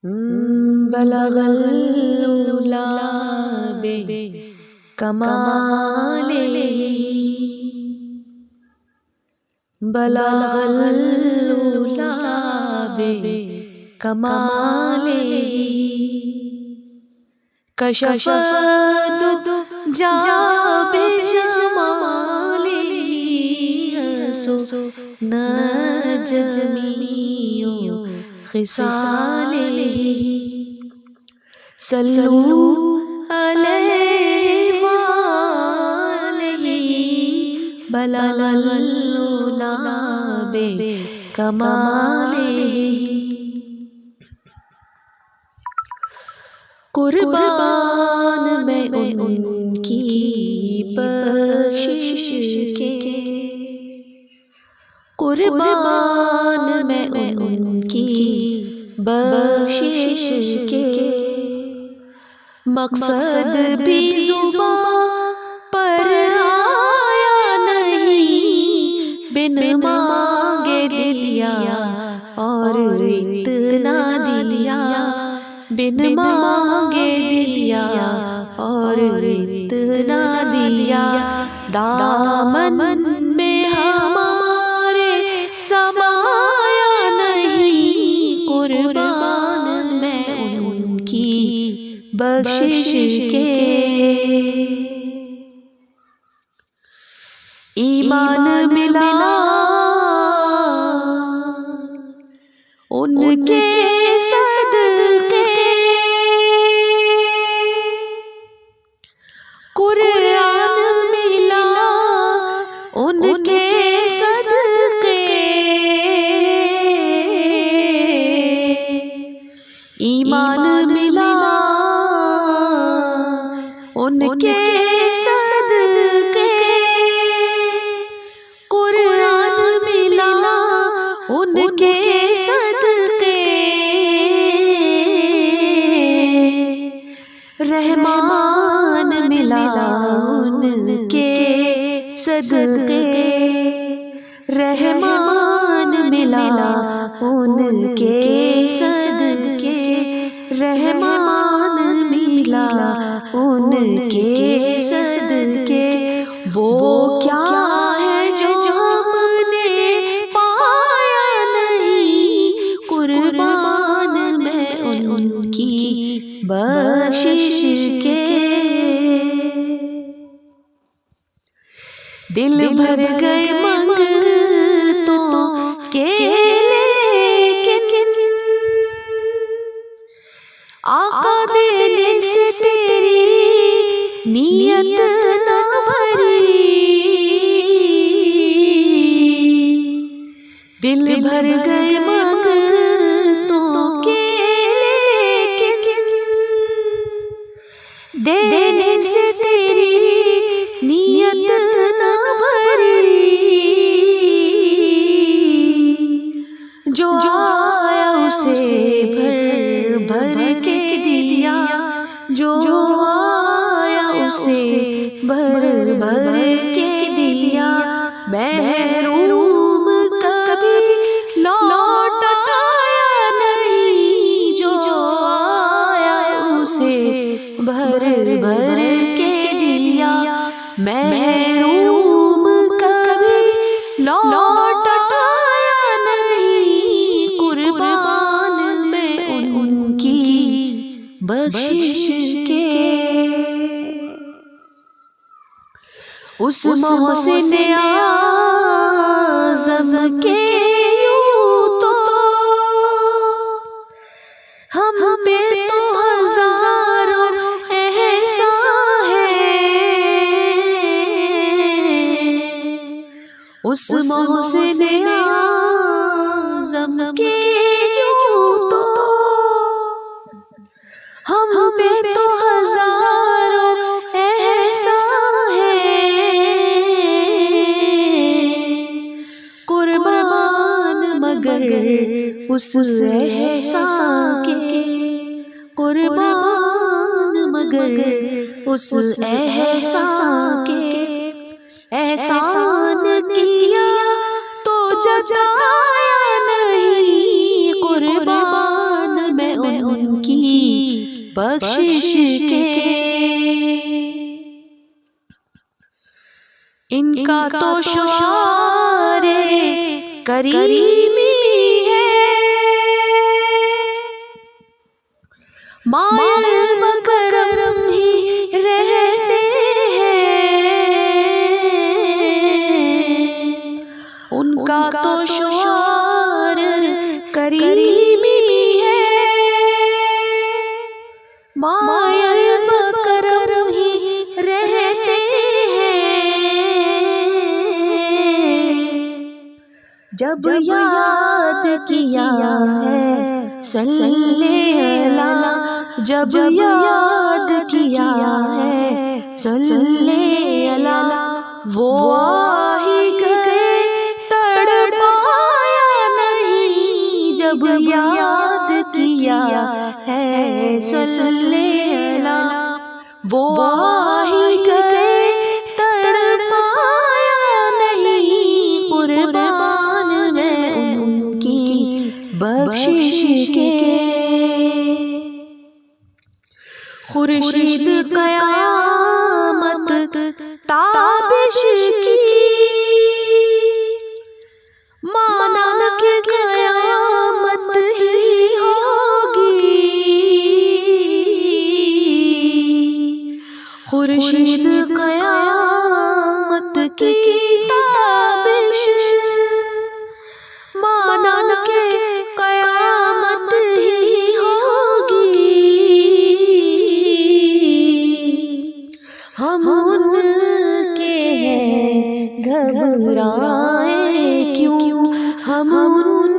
بلغ العلا بکمالہ، بلغ العلا بکمالہ، کشف الدجی بجمالہ، حسن جمیع خصالہ، صلو علیہ وآلہ، بلغ العلا بکمالہ۔ قربان میں ان کی بخشش کے، قربان میں ان کی بخشش کے، مقصد بھی زباں پر آیا نہیں، بن مانگے دیا اور اتنا دیا، بن مانگے دیا اور اتنا دیا، دامن میں ہمارے سمایا نہیں، قربان میں ان کی بخشش کے۔ ایمان ملا ان کے صدقے، قرآن ملا ان کے صدقے، ایمان ملا ان کے صدقے، قرآن ملا ان کے صدقے، رحمان ملا ان کے صدقے، رحمان ملا ان کے صدقے، رحمان ملا ان کے صدقے، وہ کیا ہے جو ہم نے پایا نہیں، قربان میں ان کی بخشش کے۔ دل بھر گئے منگتوں کے لیکن آقا دینے سے تیری نیت نہ بھری، دل بھر گئے منگتوں کے لیکن دینے سے تیری نیت نہ بھری، جو آیا اسے بھر بھر کے دیا، جو آیا اسے بھر بھر کے دیا، محروم کبھی لوٹ آیا نہیں، جو آیا اسے بھر بھر کے دیا، محروم کبھی لوٹ آیا نہیں، قربان میں ان کی بخشش کے۔ اس محسن اعظم کے یوں تو ہم پہ تو ہزاروں احسان ہے، اس محسن اعظم کے یوں تو ہم پہ تو ہزاروں احسان ہے، قربان مگر اس احسان کے، قربان مگر اس احسان کے، احسان کیا تو جتایا نہیں، قربان میں ان بخشش کے، ان کا تو شعار کریمی ہے، مائل بکرم ہی رہتے ہیں، ان کا تو شعار کریمی ہے، مائل بکرم ہی رہتے ہیں، جب یاد کیا ہے صلی اللہ، جب یاد کیا ہے صلی اللہ، وہ آہی گئے تڑپایا نہیں، جب یاد کیا ہے صلی اللہ، وہ آہی گئے تڑپایا نہیں، قربان میں ان کی بخشش کے، خورشید قیامت تابش کی، مانا کہ قیامت ہی ہوگی، خورشید قیامت کی تابش، مانا کہ قیامت ہی ہوگی، ہم ان کے ہیں گھبرائے کیوں، ہم ان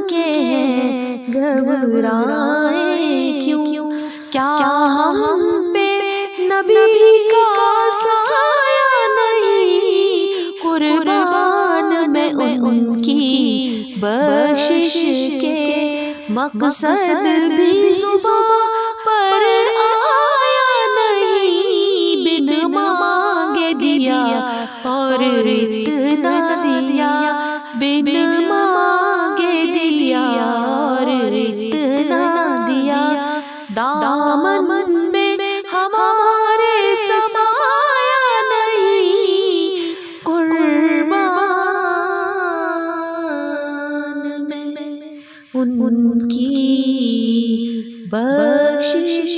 کے ہیں گھبرائے کیوں، کیا ہم پہ نبی کا سایہ نہیں، قربان میں ان کی بخشش کے، مقصد بھی زبان پر آیا نہیں، بن مانگے دیا اور رت نہ دیا، بن مانگے دیا اور رت نہ دیا، دامن میں ہمارے سمایا نہیں، قربان میں ان کی بخشش